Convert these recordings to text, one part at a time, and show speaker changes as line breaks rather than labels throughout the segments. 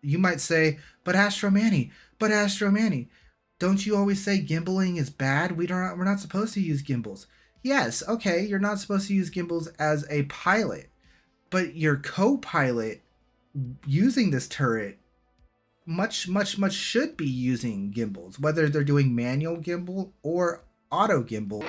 You might say, but Astro Manny, but Astro Manny, don't you always say gimbaling is bad? We're not supposed to use gimbals. Yes, okay, you're not supposed to use gimbals as a pilot, but your co-pilot using this turret much should be using gimbals, whether they're doing manual gimbal or auto gimbal.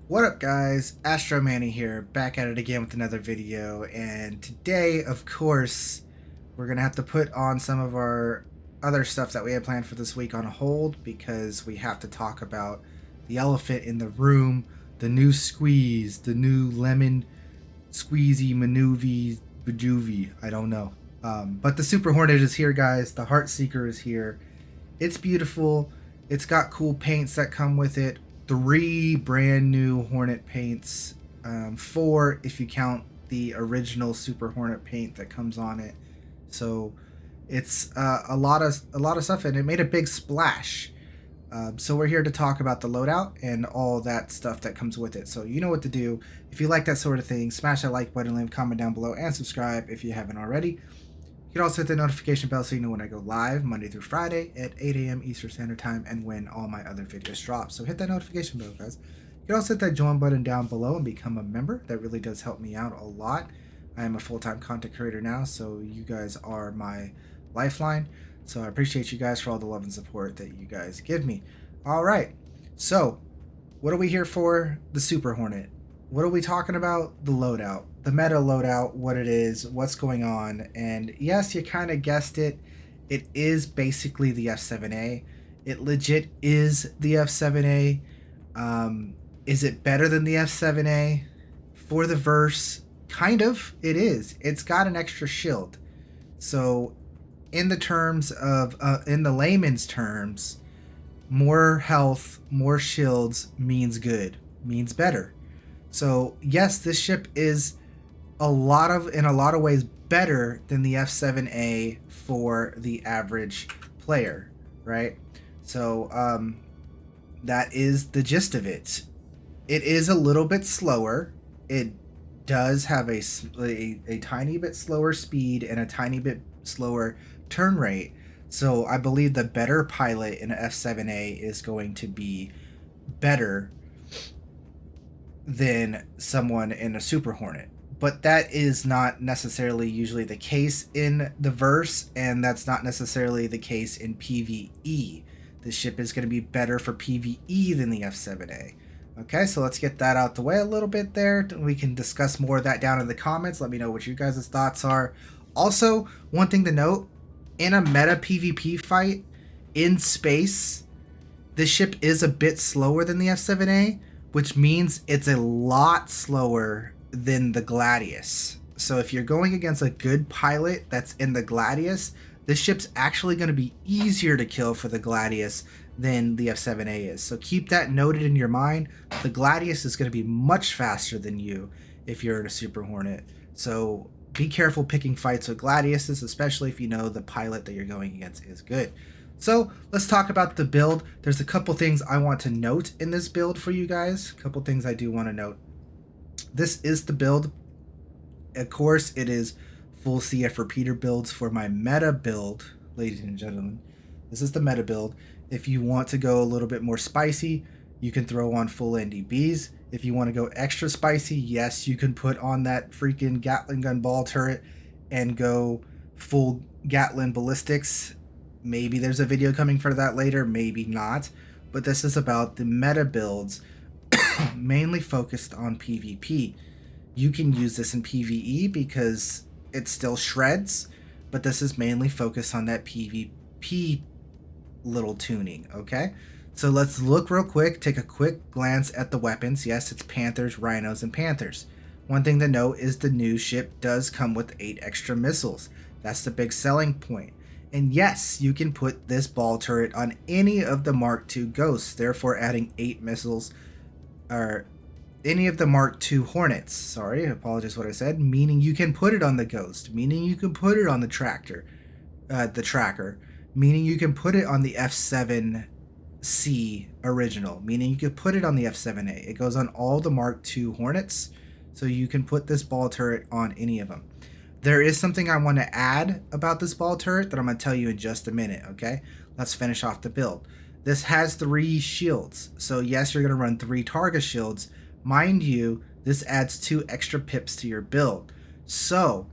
What up guys, Astro Manny here, back at it again with another video, and today of course we're gonna have to put on some of our other stuff that we had planned for this week on hold because we have to talk about the elephant in the room, the new squeeze, the new lemon squeezy maneuver bejuvie, I don't know. But the Super Hornet is here guys, the Heartseeker is here. It's beautiful, it's got cool paints that come with it. 3 brand new Hornet paints, 4 if you count the original Super Hornet paint that comes on it. So it's a lot of stuff, and it made a big splash. So we're here to talk about the loadout and all that stuff that comes with it. So you know what to do. If you like that sort of thing, smash that like button, leave a comment down below, and subscribe if you haven't already. You can also hit the notification bell so you know when I go live Monday through Friday at 8 a.m. Eastern Standard Time and when all my other videos drop. So hit that notification bell, guys. You can also hit that join button down below and become a member. That really does help me out a lot. I am a full-time content creator now, so you guys are my lifeline. So I appreciate you guys for all the love and support that you guys give me. All right, so what are we here for? The Super Hornet. What are we talking about? The loadout, the meta loadout, what it is, what's going on. And yes, you kind of guessed it. It is basically the F7A. It legit is the F7A. Is it better than the F7A? For the verse, kind of, it is. It's got an extra shield. So in the terms of, in the layman's terms, more health, more shields means good, means better. So yes, this ship is in a lot of ways better than the F7A for the average player, right? So that is the gist of it. It is a little bit slower. It does have a tiny bit slower speed and a tiny bit slower turn rate. So I believe the better pilot in F7A is going to be better than someone in a Super Hornet. But that is not necessarily usually the case in the verse, and that's not necessarily the case in PvE. The ship is going to be better for PvE than the F7A. Okay, so let's get that out the way a little bit there. We can discuss more of that down in the comments. Let me know what you guys' thoughts are. Also, one thing to note, in a meta PvP fight in space, this ship is a bit slower than the F7A, which means it's a lot slower than the Gladius. So if you're going against a good pilot that's in the Gladius, this ship's actually going to be easier to kill for the Gladius than the F7A is. So keep that noted in your mind. The Gladius is going to be much faster than you if you're in a Super Hornet. So be careful picking fights with Gladiuses, especially if you know the pilot that you're going against is good. So let's talk about the build. There's a couple things I want to note in this build for you guys. A couple things I do want to note. This is the build. Of course, it is full CF repeater builds for my meta build, ladies and gentlemen. This is the meta build. If you want to go a little bit more spicy, you can throw on full NDBs. If you want to go extra spicy, yes, you can put on that freaking Gatling gun ball turret and go full Gatling ballistics. Maybe there's a video coming for that later, maybe not. But this is about the meta builds, mainly focused on PvP. You can use this in PvE because it still shreds, but this is mainly focused on that PvP little tuning, okay? So let's look real quick, take a quick glance at the weapons. Yes, it's Panthers, Rhinos, and Panthers. One thing to note is the new ship does come with 8 extra missiles. That's the big selling point. And yes, you can put this ball turret on any of the Mark II Ghosts, therefore adding 8 missiles, or any of the Mark II Hornets. Sorry, I apologize what I said. Meaning you can put it on the Ghost, meaning you can put it on the Tracker, meaning you can put it on the F7 C original, meaning you could put it on the F7A. It goes on all the Mark II Hornets, so you can put this ball turret on any of them. There is something I want to add about this ball turret that I'm going to tell you in just a minute, okay? Let's finish off the build. This has 3 shields, so yes, you're going to run 3 Targa shields. Mind you, this adds 2 extra pips to your build. So,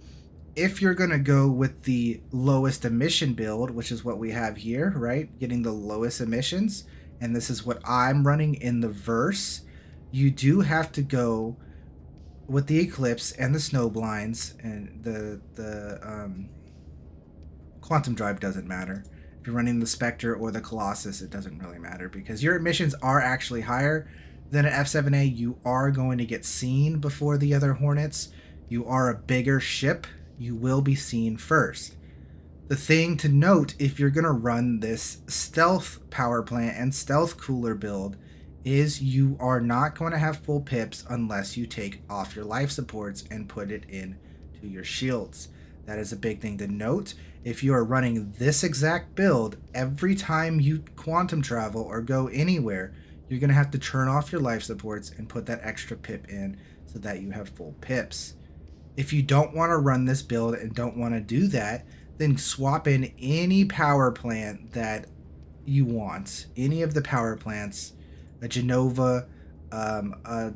if you're going to go with the lowest emission build, which is what we have here, right? Getting the lowest emissions, and this is what I'm running in the verse, you do have to go with the Eclipse and the snow blinds, and the quantum drive doesn't matter. If you're running the Spectre or the Colossus, it doesn't really matter because your emissions are actually higher than an F7A. You are going to get seen before the other Hornets. You are a bigger ship. You will be seen first. The thing to note if you're going to run this stealth power plant and stealth cooler build is you are not going to have full pips unless you take off your life supports and put it in to your shields. That is a big thing to note. If you are running this exact build, every time you quantum travel or go anywhere, you're going to have to turn off your life supports and put that extra pip in so that you have full pips. If you don't want to run this build and don't want to do that, then swap in any power plant that you want. Any of the power plants, a Genova, a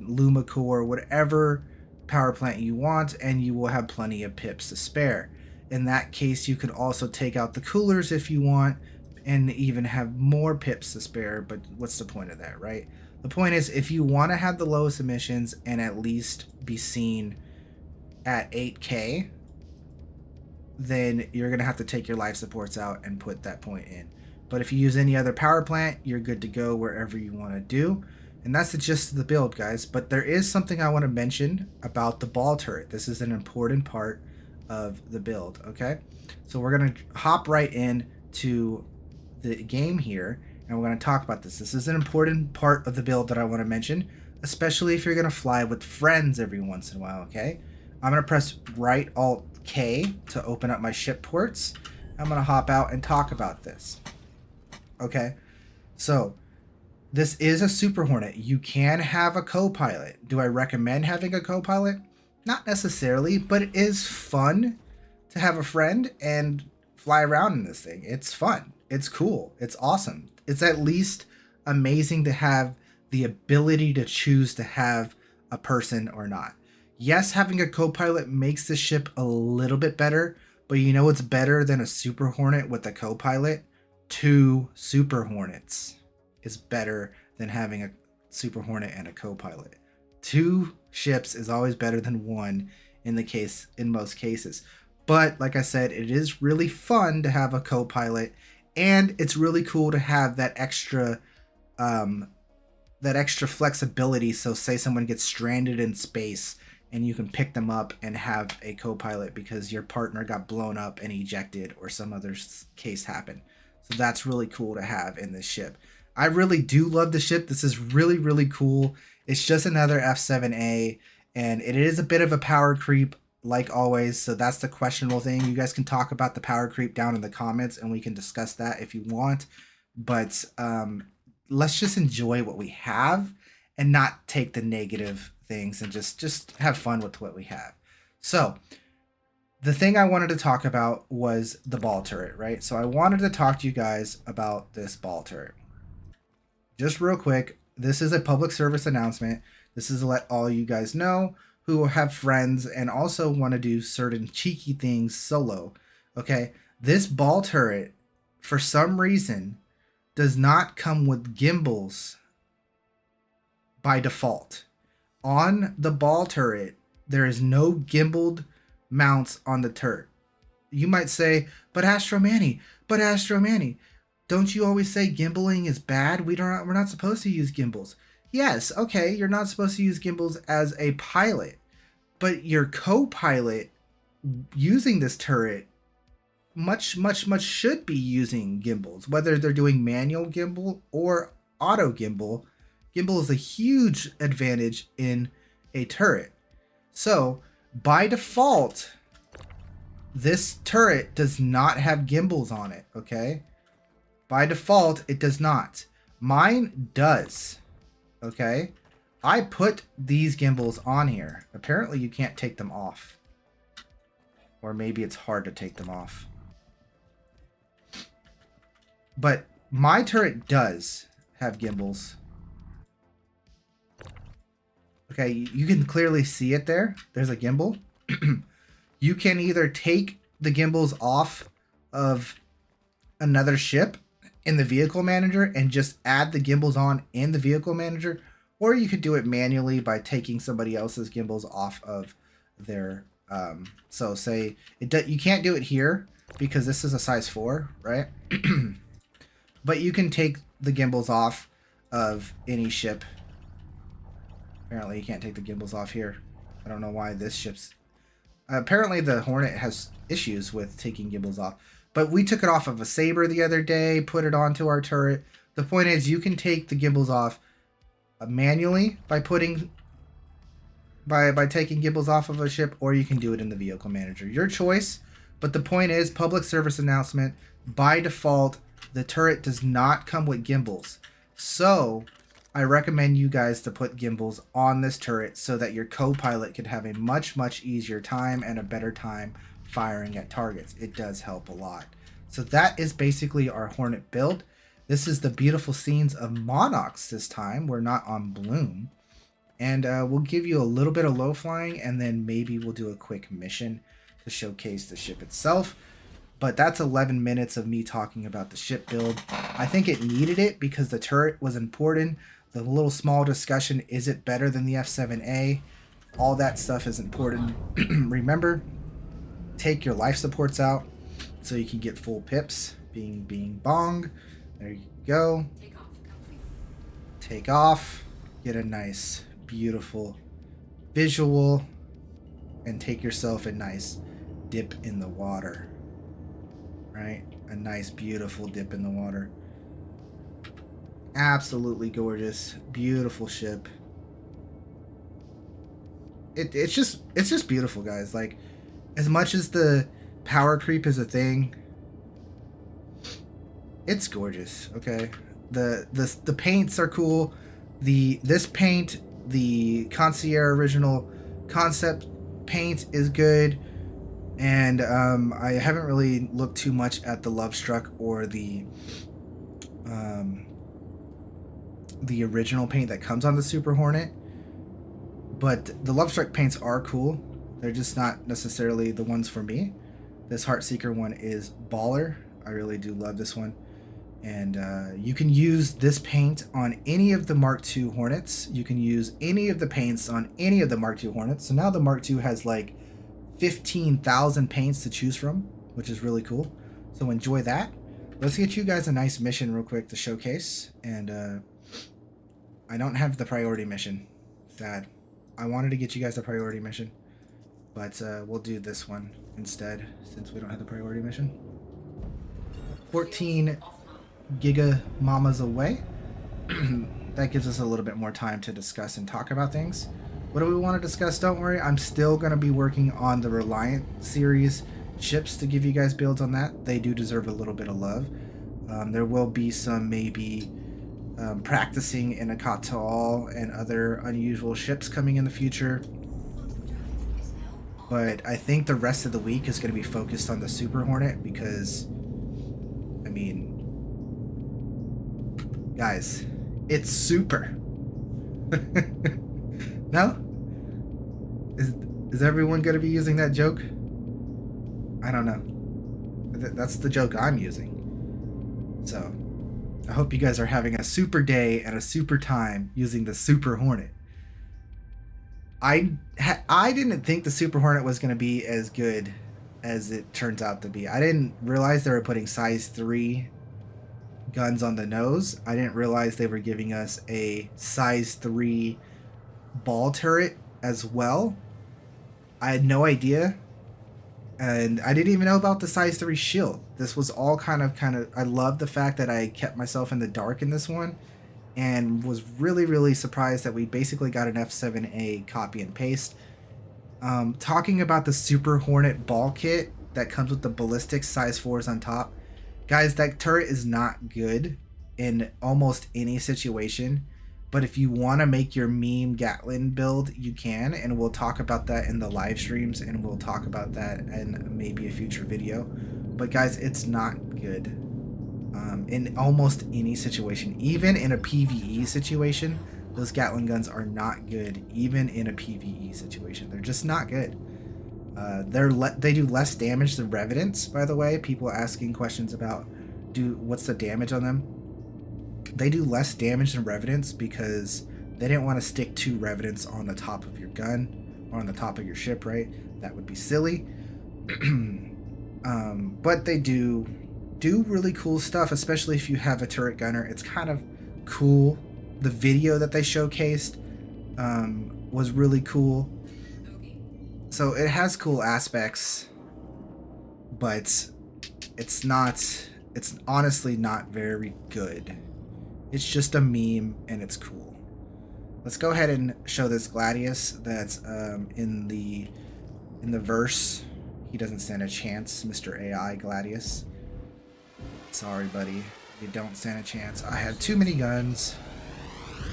Lumacore, whatever power plant you want, and you will have plenty of pips to spare. In that case, you could also take out the coolers if you want and even have more pips to spare, but what's the point of that, right? The point is, if you want to have the lowest emissions and at least be seen at 8K, then you're going to have to take your life supports out and put that point in. But if you use any other power plant, you're good to go wherever you want to do. And that's the gist of the build, guys. But there is something I want to mention about the ball turret. This is an important part of the build, okay? So we're going to hop right in to the game here, and we're going to talk about this. This is an important part of the build that I want to mention, especially if you're going to fly with friends every once in a while, okay? I'm going to press right Alt K to open up my ship ports. I'm going to hop out and talk about this. Okay, so this is a Super Hornet. You can have a co-pilot. Do I recommend having a co-pilot? Not necessarily, but it is fun to have a friend and fly around in this thing. It's fun. It's cool. It's awesome. It's at least amazing to have the ability to choose to have a person or not. Yes, having a co-pilot makes the ship a little bit better, but you know what's better than a Super Hornet with a co-pilot? 2 Super Hornets is better than having a Super Hornet and a co-pilot. 2 ships is always better than 1 in most cases. But like I said, it is really fun to have a co-pilot, and it's really cool to have that extra flexibility. So say someone gets stranded in space and you can pick them up and have a co-pilot because your partner got blown up and ejected or some other case happened. So that's really cool to have in this ship. I really do love the ship. This is really, really cool. It's just another F7A, and it is a bit of a power creep, like always. So that's the questionable thing. You guys can talk about the power creep down in the comments, and we can discuss that if you want. But let's just enjoy what we have and not take the negative things and just have fun with what we have. So the thing I wanted to talk about was the ball turret, right? So I wanted to talk to you guys about this ball turret. Just real quick, this is a public service announcement. This is to let all you guys know who have friends and also want to do certain cheeky things solo. Okay, this ball turret, for some reason, does not come with gimbals by default. On the ball turret, there is no gimbaled mounts on the turret. You might say, but Astro Manny, don't you always say gimbaling is bad? We're not supposed to use gimbals. Yes, okay, you're not supposed to use gimbals as a pilot, but your co-pilot using this turret much should be using gimbals, whether they're doing manual gimbal or auto gimbal. Gimbal is a huge advantage in a turret. So by default, this turret does not have gimbals on it, okay? By default, it does not. Mine does. Okay. I put these gimbals on here. Apparently you can't take them off. Or maybe it's hard to take them off. But my turret does have gimbals. Okay, you can clearly see it there. There's a gimbal. You can either take the gimbals off of another ship in the vehicle manager and just add the gimbals on in the vehicle manager, or you could do it manually by taking somebody else's gimbals off of their so say you can't do it here because this is a size 4, right? But you can take the gimbals off of any ship. Apparently you can't take the gimbals off here. I don't know why this ship's apparently the Hornet has issues with taking gimbals off. But we took it off of a Saber the other day, put it onto our turret. The point is you can take the gimbals off manually by taking gimbals off of a ship, or you can do it in the vehicle manager. Your choice. But the point is, public service announcement, by default, the turret does not come with gimbals. So I recommend you guys to put gimbals on this turret so that your co-pilot can have a much, much easier time and a better time firing at targets. It does help a lot. So that is basically our Hornet build. This is the beautiful scenes of Monox this time. We're not on Bloom. And we'll give you a little bit of low flying, and then maybe we'll do a quick mission to showcase the ship itself. But that's 11 minutes of me talking about the ship build. I think it needed it because the turret was important. The little small discussion, is it better than the F7A? All that stuff is important. Remember, take your life supports out so you can get full pips. Bing bong. There you go. Take off. Get a nice, beautiful visual. And take yourself a nice dip in the water. Right? A nice, beautiful dip in the water. Absolutely gorgeous, beautiful ship. It's just beautiful, guys. Like, as much as the power creep is a thing, it's gorgeous. Okay, the paints are cool. This paint, the Concierge original concept paint is good, and I haven't really looked too much at the Love Struck or the original paint that comes on the Super Hornet, but the Love Struck paints are cool. They're just not necessarily the ones for me. This Heartseeker one is baller. I really do love this one. And you can use this paint on any of the Mark II Hornets. You can use any of the paints on any of the Mark II Hornets. So now the Mark II has like 15,000 paints to choose from, which is really cool. So enjoy that. Let's get you guys a nice mission real quick to showcase. And I don't have the priority mission. Sad. I wanted to get you guys a priority mission, but we'll do this one instead since we don't have the priority mission. 14 giga mamas away. That gives us a little bit more time to discuss and talk about things. What do we want to discuss? Don't worry, I'm still going to be working on the Reliant series ships to give you guys builds on that. They do deserve a little bit of love. There will be some maybe practicing in a Katal and other unusual ships coming in the future. But I think the rest of the week is going to be focused on the Super Hornet because, I mean, guys, it's super. No? Is everyone going to be using that joke? I don't know. That's the joke I'm using. So, I hope you guys are having a super day and a super time using the Super Hornet. I didn't think the Super Hornet was going to be as good as it turns out to be. I didn't realize they were putting size 3 guns on the nose. I didn't realize they were giving us a size 3 ball turret as well. I had no idea. And I didn't even know about the size 3 shield. This was all kind of I love the fact that I kept myself in the dark in this one, and was really surprised that we basically got an F7A copy and paste. Talking about the Super Hornet ball kit that comes with the ballistic size 4s on top. Guys, that turret is not good. in almost any situation. But if you want to make your meme Gatlin build, you can, and we'll talk about that in the live streams, and we'll talk about that in maybe a future video. But guys, it's not good in almost any situation. Even in a PvE situation, those Gatling guns are not good. Even in a PvE situation, they're just not good. They do less damage than Revenants, by the way. People asking questions about what's the damage on them. They do less damage than Revenants because they didn't want to stick 2 Revenants on the top of your gun or on the top of your ship, right? That would be silly. But they do really cool stuff, especially if you have a turret gunner. It's kind of cool. The video that they showcased was really cool. So it has cool aspects, but it's honestly not very good. It's just a meme and it's cool. Let's go ahead and show this Gladius that's in the verse. He doesn't stand a chance, Mr. AI Gladius. Sorry, buddy. You don't stand a chance. I have too many guns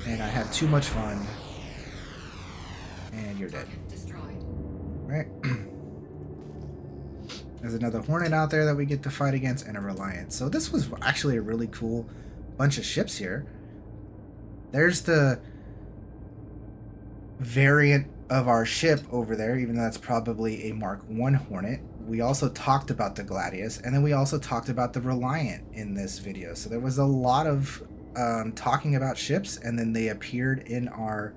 and I have too much fun. And you're dead. Right? There's another Hornet out there that we get to fight against and a Reliant. So this was actually a really cool bunch of ships here. There's the variant of our ship over there, even though that's probably a Mark I Hornet. We also talked about the Gladius, and then we also talked about the Reliant in this video. So there was a lot of talking about ships, and then they appeared in our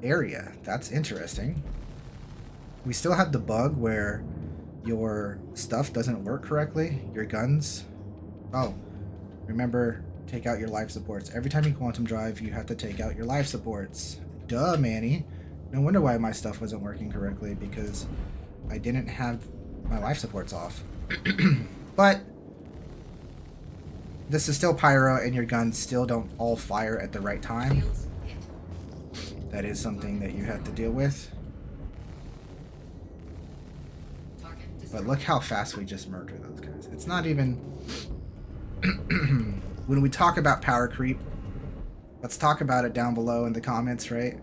area. That's interesting. We still have the bug where your stuff doesn't work correctly, your guns. Oh, remember, take out your life supports. Every time you quantum drive, you have to take out your life supports. Duh, Manny. No wonder why my stuff wasn't working correctly, because I didn't have my life supports off. But this is still pyro, and your guns still don't all fire at the right time. That is something that you have to deal with. But look how fast we just murdered those guys. It's not even... When we talk about power creep, let's talk about it down below in the comments, right?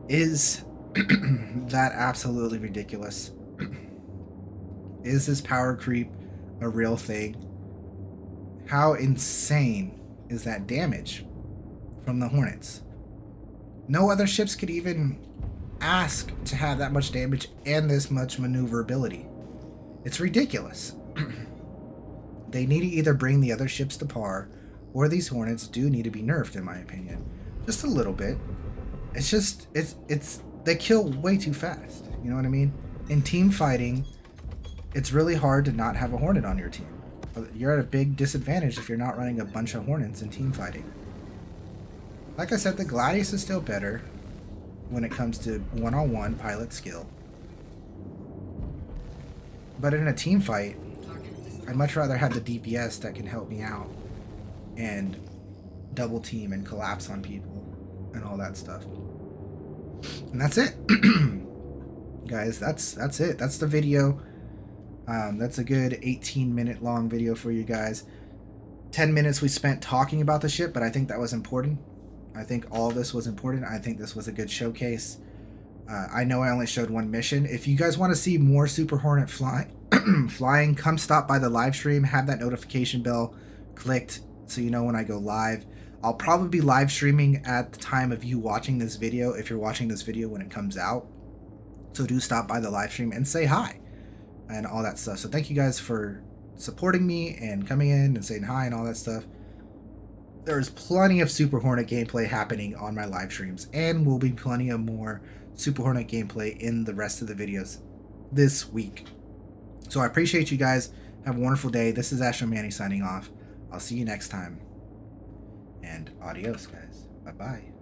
Is that absolutely ridiculous? Is this power creep a real thing? How insane is that damage from the Hornets? No other ships could even ask to have that much damage and this much maneuverability. It's ridiculous. They need to either bring the other ships to par, or these Hornets do need to be nerfed, in my opinion. Just a little bit. It's just, they kill way too fast. You know what I mean? In team fighting, it's really hard to not have a Hornet on your team. You're at a big disadvantage if you're not running a bunch of Hornets in team fighting. Like I said, the Gladius is still better when it comes to one-on-one pilot skill. But in a team fight, I'd much rather have the DPS that can help me out and double team and collapse on people and all that stuff. And that's it. Guys, that's it. That's the video. That's a good 18-minute long video for you guys. 10 minutes we spent talking about the ship, but I think that was important. I think all of this was important. I think this was a good showcase. I know I only showed one mission. If you guys want to see more Super Hornet flying, come stop by the live stream. Have that notification bell clicked so you know when I go live. I'll probably be live streaming at the time of you watching this video, if you're watching this video when it comes out. So do stop by the live stream and say hi and all that stuff. So thank you guys for supporting me and coming in and saying hi and all that stuff. There's plenty of Super Hornet gameplay happening on my live streams, and will be plenty of more Super Hornet gameplay in the rest of the videos this week. So I appreciate you guys. Have a wonderful day. This is Astro Manny signing off. I'll see you next time. And adios, guys. Bye-bye.